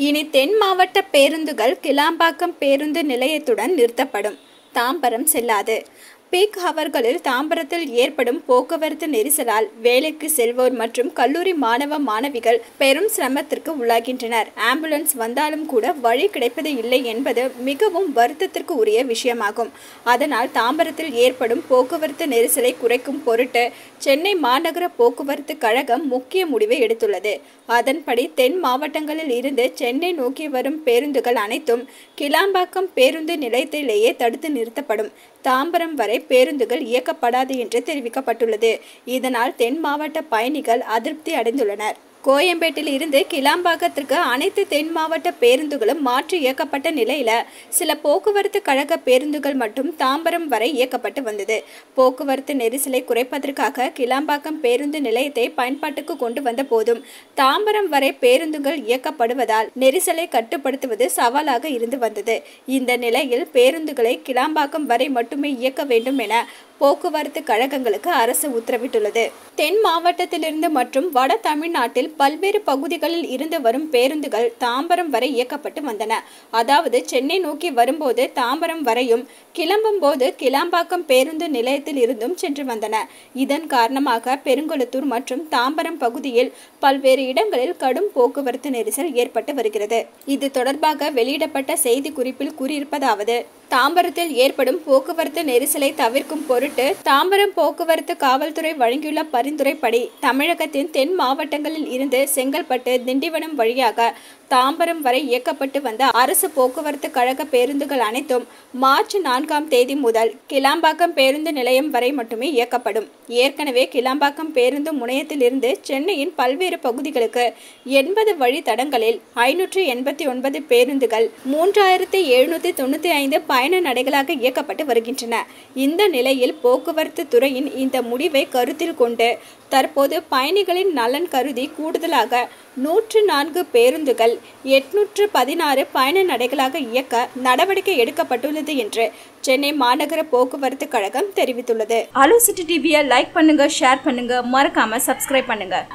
இனி தென் மாவட்ட பேருந்துகள் கிளாம்பாக்கம் பேருந்து நிலையத்துடன் நிறுத்தப்படும். தாம்பரம் செல்லாது. பீக் ஹவர்களில் தாம்பரத்தில் ஏற்படும் போக்குவரத்து நெரிசலால் வேலைக்கு செல்வோர் மற்றும் கல்லூரி மாணவ மாணவிகள் பெரும் சிரமத்திற்கு உள்ளாகின்றனர். ஆம்புலன்ஸ் வந்தாலும் கூட வழி கிடைப்பது இல்லை என்பது மிகவும் வருத்தத்திற்கு உரிய விஷயமாகும். அதனால் தாம்பரத்தில் ஏற்படும் போக்குவரத்து நெரிசலை குறைக்கும் பொருட்டு சென்னை மாநகர போக்குவரத்து கழகம் முக்கிய முடிவை எடுத்துள்ளது. அதன்படி தென் மாவட்டங்களில் இருந்து சென்னை நோக்கி வரும் பேருந்துகள் அனைத்தும் கிளாம்பாக்கம் பேருந்து நிலையத்திலேயே தடுத்து நிறுத்தப்படும். தாம்பரம் வரை பேருந்துகள் இயக்கப்படாது என்று தெரிவிக்கப்பட்டுள்ளது. இதனால் தென் மாவட்ட பயணிகள் அதிருப்தி அடைந்துள்ளனர். கோயம்பேட்டில் இருந்து கிளாம்பாக்கத்திற்கு அனைத்து தென் மாவட்ட பேருந்துகளும் மாற்றி இயக்கப்பட்ட நிலையில சில போக்குவரத்து கழக பேருந்துகள் மட்டும் தாம்பரம் வரை இயக்கப்பட்டு வந்தது. போக்குவரத்து நெரிசலை குறைப்பதற்காக கிளாம்பாக்கம் பேருந்து நிலையத்தை பயன்பாட்டுக்கு கொண்டு வந்த போதும் தாம்பரம் வரை பேருந்துகள் இயக்கப்படுவதால் நெரிசலை கட்டுப்படுத்துவது சவாலாக இருந்து வந்தது. இந்த நிலையில் பேருந்துகளை கிளாம்பாக்கம் வரை மட்டுமே இயக்க வேண்டும் என போக்குவரத்து கழகங்களுக்கு அரசு உத்தரவிட்டுள்ளது. தென் மாவட்டத்திலிருந்து மற்றும் வட தமிழ்நாட்டில் பல்வேறு பகுதிகளில் இருந்து வரும் பேருந்துகள் தாம்பரம் வரை இயக்கப்பட்டு வந்தன. அதாவது சென்னை நோக்கி வரும்போது தாம்பரம் வரையும், கிளம்பும் போது கிளாம்பாக்கம் பேருந்து நிலையத்தில் இருந்தும் சென்று வந்தன. இதன் காரணமாக பெருங்குளத்தூர் மற்றும் தாம்பரம் பகுதியில் பல்வேறு இடங்களில் கடும் போக்குவரத்து நெரிசல் ஏற்பட்டு வருகிறது. இது தொடர்பாக வெளியிடப்பட்ட செய்தி குறிப்பில் கூறியிருப்பதாவது: தாம்பரத்தில் ஏற்படும் போக்குவரத்து நெரிசலை தவிர்க்கும் பொருட்டு தாம்பரம் போக்குவரத்து காவல்துறை வழங்கியுள்ள பரிந்துரைப்படி தமிழகத்தின் தென் மாவட்டங்களில் இருந்து செங்கல்பட்டு, திண்டிவனம் வழியாக தாம்பரம் வரை இயக்கப்பட்டு வந்த அரசு போக்குவரத்து கழக பேருந்துகள் அனைத்தும் மார்ச் 4ஆம் தேதி முதல் கிளாம்பாக்கம் பேருந்து நிலையம் வரை மட்டுமே இயக்கப்படும். ஏற்கனவே கிளாம்பாக்கம் பேருந்து முனையத்திலிருந்து சென்னையின் பல்வேறு பகுதிகளுக்கு 80 வழித்தடங்களில் 589 பேருந்துகள் 3795 பயண நடைகளாக இயக்கப்பட்டு வருகின்றன. இந்த நிலையில் போக்குவரத்து துறையின் இந்த முடிவை கருத்தில் கொண்டு தற்போது பயணிகளின் நலன் கருதி கூடுதலாக 104 பேருந்துகள் 816 பயண நடைகளாக இயக்க நடவடிக்கை எடுக்கப்பட்டுள்ளது என்று சென்னை மாநகர போக்குவரத்து கழகம் தெரிவித்துள்ளது. அலோ சிட்டி டிவியை லைக் பண்ணுங்க, ஷேர் பண்ணுங்க, மறக்காம சப்ஸ்கிரைப் பண்ணுங்க.